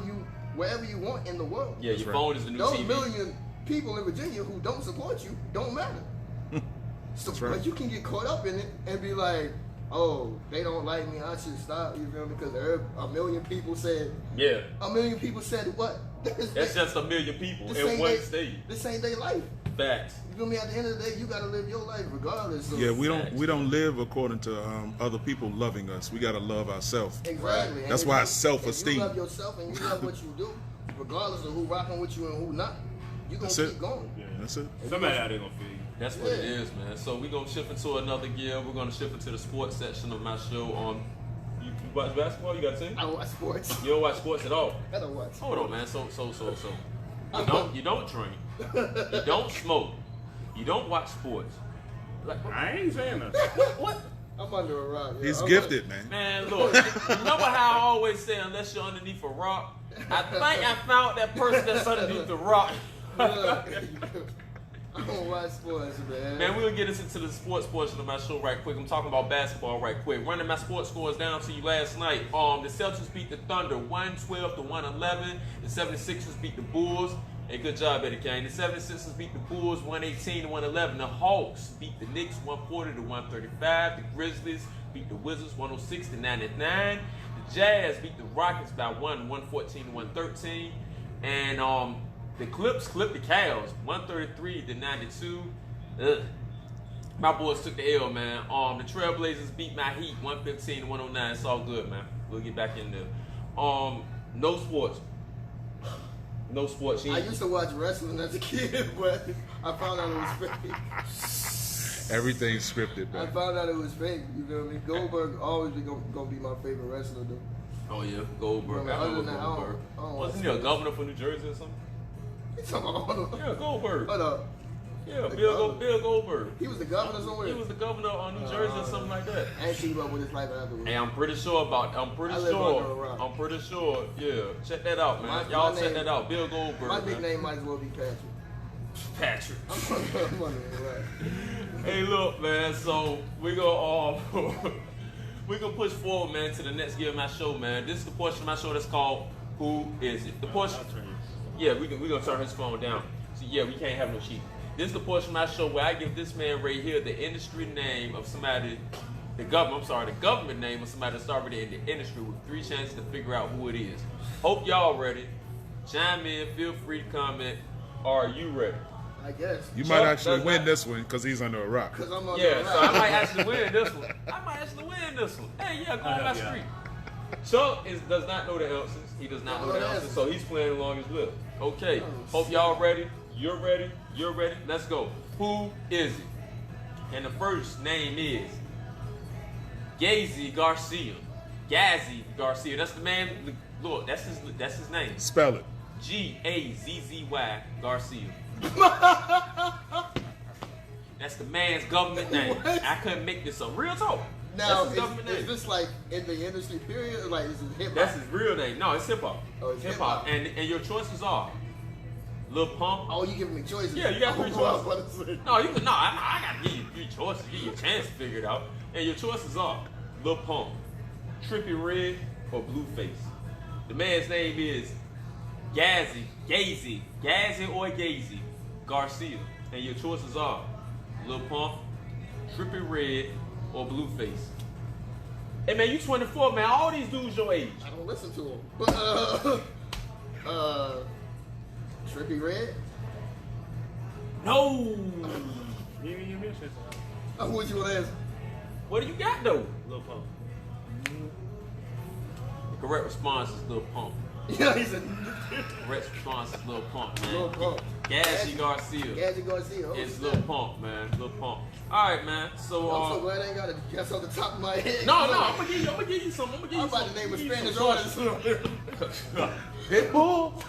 you want in the world. Yeah, your phone is the new Those TV. million people in Virginia who don't support you don't matter. So, That's right. but you can get caught up in it and be like, oh, they don't like me, I should stop. You feel me? Because 1 million people said. Yeah. 1 million people said what? That's just 1 million people in one state. This ain't their life. Facts. You feel me? At the end of the day, you gotta live your life regardless. Yeah, we don't live according to other people loving us. We gotta love ourselves. Exactly. That's why it's self-esteem. If you love yourself and you love what you do, regardless of who rocking with you and who not, you gonna keep going. Yeah. That's it. Somebody out there gonna feel you. That's what it is, man. So we're gonna shift into another gear. We're gonna shift into the sports section of my show. You watch basketball? You got a team? I don't watch sports. You don't watch sports at all? I don't watch. Hold on, man. So. You don't drink. You don't smoke. You don't watch sports. Like, I ain't saying nothing. what? I'm under a rock. Yeah. He's gifted, man. Man, look. Remember how I always say, unless you're underneath a rock? I think I found that person that's underneath the rock. I don't watch sports, man. Man, we'll get into the sports portion of my show right quick. I'm talking about basketball right quick. Running my sports scores down to you last night. The Celtics beat the Thunder 112-111. The 76ers beat the Bulls. Hey, good job, Eddie Kane. The 76ers beat the Bulls 118-111. The Hawks beat the Knicks 140-135. The Grizzlies beat the Wizards 106-99. The Jazz beat the Rockets by 114-113. And the Clips clipped the Cavs 133-92. My boys took the L, man. The Trailblazers beat my Heat 115-109. It's all good, man. We'll get back in there. No sports. No sports. I used to watch wrestling as a kid, but I found out it was fake. Everything's scripted, I man. found out it was fake. You feel me? Goldberg always gonna be my favorite wrestler, though. Oh yeah, Goldberg. Well, I other remember than that, Goldberg. I don't Wasn't he a governor for New Jersey or something? You talking about? Yeah, Goldberg. Hold up. Yeah, The Bill governor. Goldberg. He was the governor somewhere. He was the governor of New Jersey or something like that. I ain't keep up with his life afterwards. Hey, I'm pretty sure. I'm pretty sure. Yeah, check that out, man. Y'all check that out. Bill Goldberg. My man. nickname might as well be Patrick. Patrick. I'm wondering, right? Hey, look, man. So we go we gonna push forward, man, to the next gear of my show, man. This is the portion of my show that's called "Who Is It?" The portion. Yeah, we gonna turn his phone down. So yeah, we can't have no cheating. This is the portion of my show where I give this man right here the industry name of somebody, the government name of somebody that's already in the industry with 3 chances to figure out who it is. Hope y'all ready. Chime in. Feel free to comment. Are you ready? I guess. You Chuck might actually does win not- this one because he's under a rock. Cause I'm on Yeah, the so I might actually win this one. Hey, yeah, go on my Yeah. street. Chuck does not know the answers. He does not know the answers, so he's playing along as well. Okay, hope y'all ready. You're ready. You're ready. Let's go. Who is it? And the first name is Gazy Garcia. Gazy Garcia. That's the man. Look, that's his name. Spell it. Gazzy Garcia. That's the man's government name. What? I couldn't make this up. Real talk. Now, That's his government is name. this like in the industry period? Or like, is it hip hop? That's his real name. No, it's hip hop. Oh, it's hip hop. hip-hop. And your choices are Lil Pump. Oh, you giving me choices? Yeah, you got 3 Oh, I was choices. about to say. No, you can. No, I gotta give you 3 choices. Give you a chance to figure it out. And your choices are Lil Pump, Trippie Redd, or Blueface. The man's name is Gazy or Gazy Garcia. And your choices are Lil Pump, Trippie Redd, or Blueface. Hey man, you 24, man. All these dudes your age. I don't listen to him. But Trippie Redd. No. You mentioned Who would you want to answer? What do you got though? Lil Pump. The correct response is Lil Pump. Yeah, he said Correct response is Lil Pump, man. Lil Pump. Gazy Garcia. Gazy Garcia. Oh, It's snap. Lil Pump, man. Lil Pump. All right, man. So, I'm so glad I ain't got a guess off the top of my head. no, I'm gonna give you some. I'm I'm about to name a give you Spanish some artist. Pitbull.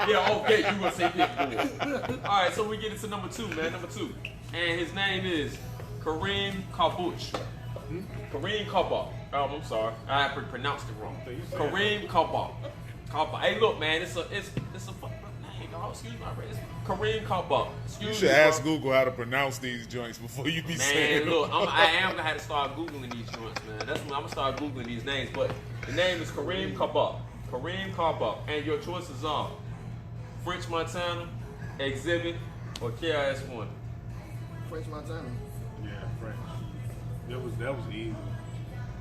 Yeah, okay. You gonna say Pitbull? All right. So we get into number 2, man. Number 2, and his name is Kareem Kabuch. Kareem Kabak. I'm sorry. I pronounced it wrong. Kareem Kabak. Kabak. Hey, look, man. It's a fucking name, dog. Excuse my race. Kareem Kabak. Excuse You me, should bro. ask Google how to pronounce these joints before you be saying Man, look, them. I am gonna have to start googling these joints, man. That's when I'm gonna start googling these names. But the name is Kareem Kabak. Kareem Kabak, and your choices are French Montana, Exhibit, or KRS-One. French Montana. Yeah, French. That was easy.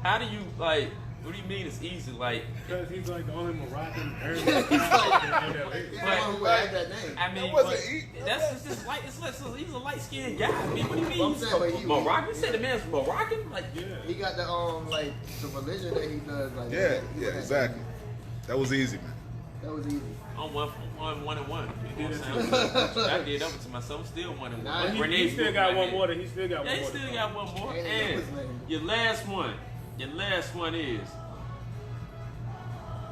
How do you like? What do you mean it's easy? Like, Because he's like the only Moroccan He's Arab like, he's the But- one who had that name. I mean, wasn't but easy. that's just light. He's a light skinned guy. I mean, what do you mean? I'm He's saying, but he- Moroccan? You said the man's Moroccan? Like, Yeah. He got the like the religion that he does. Like Yeah, he yeah, had that exactly. name. That was easy, man. That was easy. I'm one and one. You know did what I'm saying? I did over to myself. I'm still 1 and Nah, 1. he He still got one more. Yeah, Yeah, he still got one more. And And his name. your last one is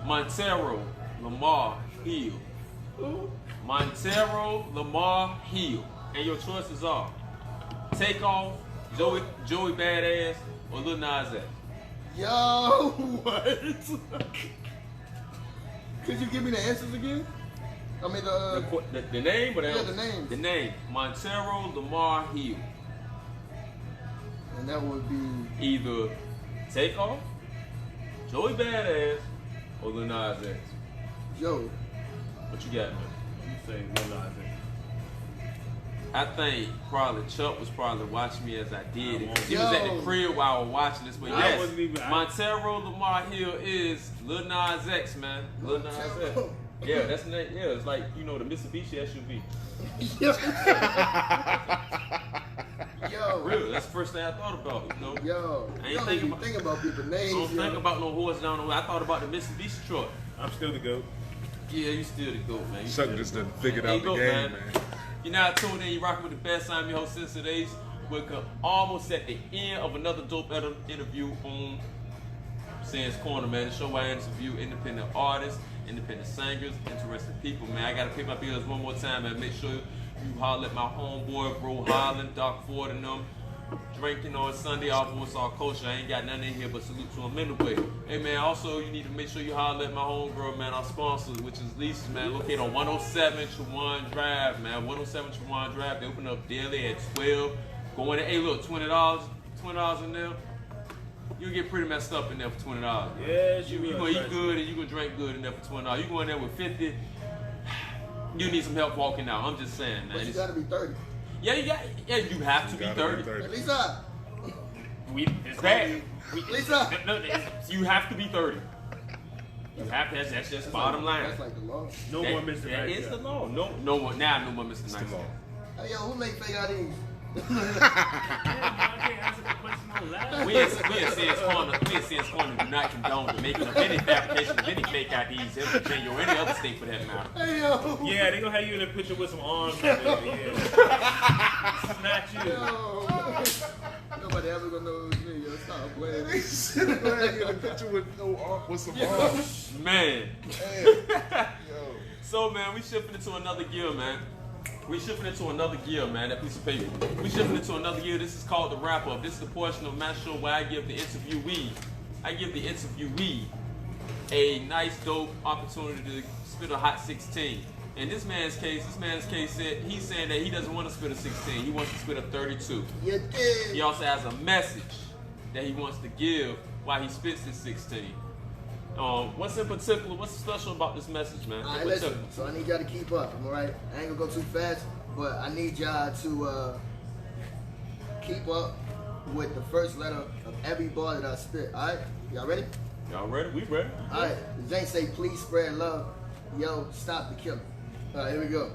Montero Lamar Hill. Montero Lamar Hill. And your choices are Takeoff, Joey Badass, or Lil Nas X. Yo, what? Could you give me the answers again? I mean The name or the Yeah, answer? the names. The name. Montero Lamar Hill. and that would be Either Takeoff, Joey Badass, or Lil Nas X. Joe. What you got, man? You say Lil Nas X. I think probably Chuck was probably watching me as I did it. He was Yo. at the crib while I was watching this. But I yes, wasn't even- Montero Lamar Hill is Lil Nas X, man. Lil Nas X. Yeah, that's the name. Yeah, it's like, you know, the Mitsubishi SUV. Yo. Really, that's the first thing I thought about, you know. Yo. I ain't You don't thinking even about- think about people's names. I don't yo. think about no horse down the way. I thought about the Mitsubishi truck. I'm still the GOAT. Yeah, you still the GOAT, man. You Chuck still just the done GOAT. figured Hey, out the GOAT, game, man. You're now tuned in. You're rocking with the best. I'm your host, Sensei Ace. We're almost at the end of another dope interview on Sands Corner, man. The show where I interview independent artists independent singers, interesting people, man. I gotta pay my bills one more time, man. Make sure you holler at my homeboy, Bro Holland, Doc Ford and them. Drinking on Sunday off Warsaw Culture. I ain't got nothing in here but salute to him anyway. Hey man, also you need to make sure you holler at my homegirl, man, our sponsors, which is Lisa's, man, located on 107 Chawan Drive, man. 107 Chawan Drive. They open up daily at 12. Go in there, hey look, $20 in there. You'll get pretty messed up in there for $20. Yes, You gonna eat good and you gonna drink good in there for $20. You go in there with 50, you need some help walking out. I'm just saying, man. But you gotta be 30. You have to be 30. Lisa, It's bad. Lisa. You have to be 30. You have to. That's just bottom line. That's like the law. No more Mr. That Nice is the Guy. law. No more. Now no more Mr. Nice Guy. Hey, yo, who make fake IDs? I can't answer the question on live. We at Sands Corner do not condone the making of any fabrication of any fake IDs in Virginia or any other state for that matter. Hey, yo. Yeah, they gonna have you in a picture with some arms. Yeah. It's not you. Yo. Nobody ever gonna know it was me. Yo, stop playing. Get a picture with some arms. Man. Yo. So man, we shifting into another gear, man. That piece of paper. We shifting into another gear. This is called the wrap up. This is the portion of my show where I give the interviewee a nice, dope opportunity to spit a hot 16. In this man's case he's saying that he doesn't want to spit a 16. He wants to spit a 32. You did. He also has a message that he wants to give while he spits his 16. What's in particular? What's special about this message, man? All right, listen. So I need y'all to keep up. All right, I ain't gonna go too fast, but I need y'all to keep up with the first letter of every bar that I spit. All right, y'all ready? Y'all ready? We ready. All right. Zane say, please spread love. Yo, stop the killing. All right, here we go.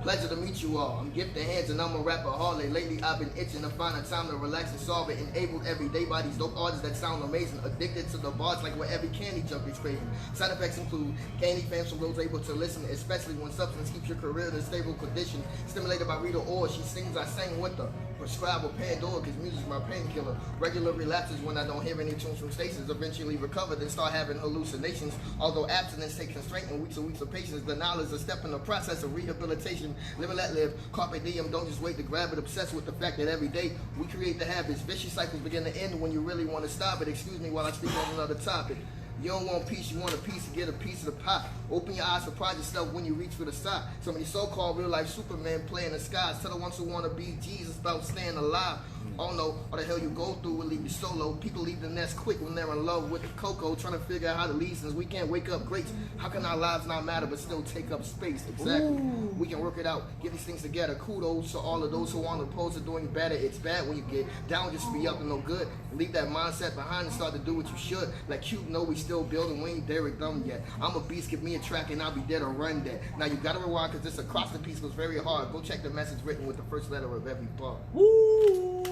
Pleasure to meet you all. I'm Gifted Hands and I'm a rapper Harley. Lately I've been itching to find a time to relax and solve it. Enabled every day by these dope artists that sound amazing. Addicted to the bars like where every candy jump is craving. Side effects include candy fans from those able to listen, especially when substance keeps your career in a stable condition. Stimulated by Rita Ora, she sings, I sang with her. Prescribe a Pandora cause music's my painkiller. Regular relapses when I don't hear any tunes from stations. Eventually recover, then start having hallucinations. Although abstinence takes constraint and weeks of patience, denial is a step in the process of rehabilitation. Live and let live. Carpe diem, don't just wait to grab it. Obsessed with the fact that every day we create the habits. Vicious cycles begin to end when you really want to stop it. Excuse me while I speak on another topic. You don't want peace, you want a piece to get a piece of the pie. Open your eyes, surprise yourself when you reach for the side. So many so-called real-life Superman play in the skies. Tell the ones who want to be Jesus about staying alive. Oh no, all the hell you go through will leave you solo. People leave the nest quick when they're in love with the cocoa. Trying to figure out how to lead since we can't wake up greats. How can our lives not matter but still take up space? Exactly. Ooh. We can work it out, get these things together. Kudos to all of those who are opposed to doing better. It's bad when you get down just to be up to no good. Leave that mindset behind and start to do what you should. Like Cube know we still building, we ain't Derek Dumb yet. I'm a beast, give me a track and I'll be dead or run that. Now you gotta rewind cause this acrostic piece was very hard. Go check the message written with the first letter of every bar. Woo!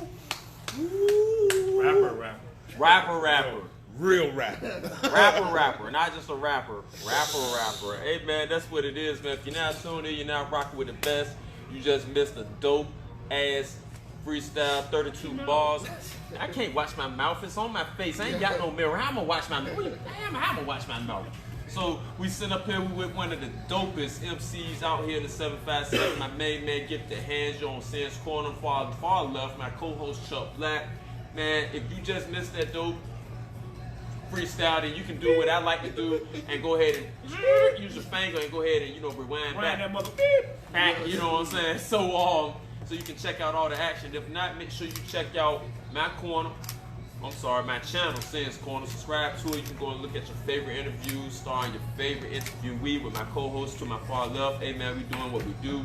Rapper. Real rapper. rapper. Not just a rapper. Rapper. Hey man, that's what it is, man. If you're not tuned in, you're not rocking with the best. You just missed a dope ass freestyle 32 bars. I can't watch my mouth. It's on my face. I ain't got no mirror. How am I gonna watch my mouth? How am I gonna watch my mouth? So we sit up here with one of the dopest MCs out here in the 757. My main man, Gifted Hands. You're on Sands Corner. Far left, my co-host Chuck Black. Man, if you just missed that dope freestyle, then you can do what I like to do and go ahead and use your finger and go ahead and rewind back. That mother Back, you know what I'm saying? So you can check out all the action. If not, make sure you check out my channel, Sands Corner. Subscribe to it. You can go and look at your favorite interviews, starring your favorite interviewee with my co-host to my far left. Hey man, we doing what we do.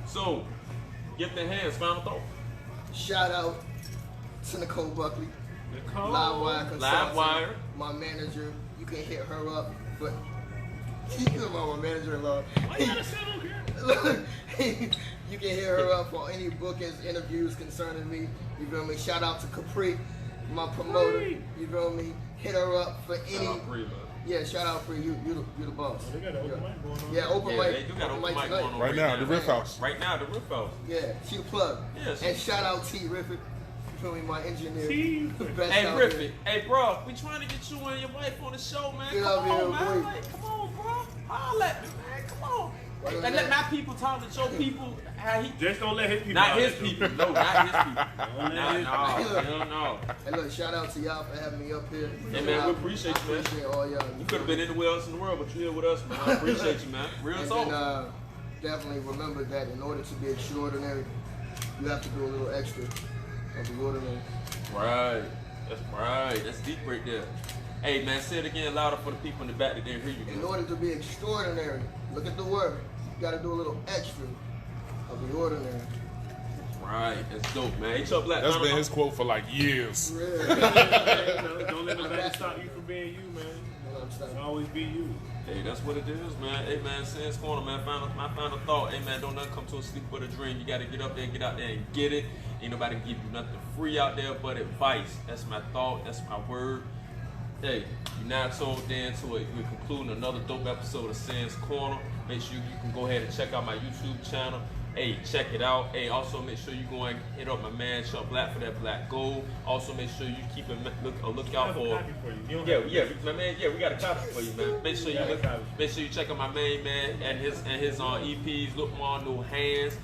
So, Gifted Hands, final thought. Shout out to Nicole Buckley. Nicole. Livewire. My manager. You can hit her up, but you know my manager-in-law. Why you gotta sit on here? You can hit her up for any bookings, interviews concerning me. You feel me? Shout out to Capri, my promoter. You feel me? Hit her up for any. Shout out Bree, man. Yeah, shout out for you. You the boss. They got an open mic going on. Yeah, open mic. They do got open mic tonight. going on Right now, the Riff House. Right now, the Riff House. Yeah, she the plug. Yes. And shout out T Riffic. feel me, my engineer. See? The best Hey, out Griffin. there. Hey, bro. We trying to get you and your wife on the show, man. Get Come out here, on, man. boy. Like, come on, bro. Holla at me, man. Come on. Why don't And you let my people talk to show people how he. Just don't let his people. Not out his there, people. though. No, not his people. Don't let his No. And look, shout out to y'all for having me up here. Hey, man, we appreciate you, man. I appreciate all y'all. You could have been anywhere else in the world, but you're here with us, man. I appreciate you, man. Real And talk. then definitely remember that in order to be extraordinary, you have to do a little extra of the ordinary. Right. That's right. That's deep right there. Hey, man, say it again louder for the people in the back that didn't hear you. In Man. order to be extraordinary, look at the word. You got to do a little extra of the ordinary. Right. That's dope, man. Hey, Chuck Black. That's man, been his quote for like years. You know, don't let nobody stop you from being you, man. Always be you. Hey, that's what it is, man. Hey, man, Sands Corner, man. My final thought. Hey, man, don't nothing come to a sleep but a dream. You got to get up there, get out there, and get it. Ain't nobody give you nothing free out there but advice. That's my thought. That's my word. Hey, you're now tuned in to it. We're concluding another dope episode of Sands Corner. Make sure you can go ahead and check out my YouTube channel. Hey, check it out. Hey, also make sure you go and hit up my man Chuck Black for that black gold. Also make sure you keep a lookout for. My man. Yeah, we got a copy for you, man. Make sure you check out my main man and his EPs. Look more, no hands.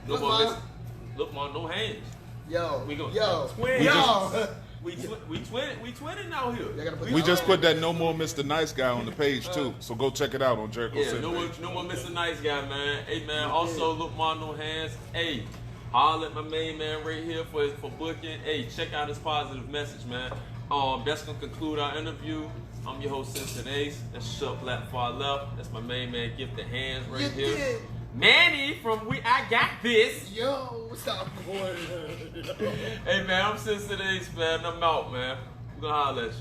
Look more, no hands. Yo, We go. Twin. We twinning out here. Y'all gotta put We the- just put that No More Mr. Nice Guy on the page too, so go check it out on Jericho Yeah, City. no more Mr. Nice Guy, man. Hey, man, also look more, no hands. Hey, holler at my main man right here for booking. Hey, check out his positive message, man. That's gonna conclude our interview. I'm your host, Sensei Ace. That's Chuck Black far left. That's my main man, Gift the Hands right You here. did. Manny from I Got This. Yo, stop going. Hey, man, I'm Sensei Ace, man. I'm out, man. We're gonna holler at you.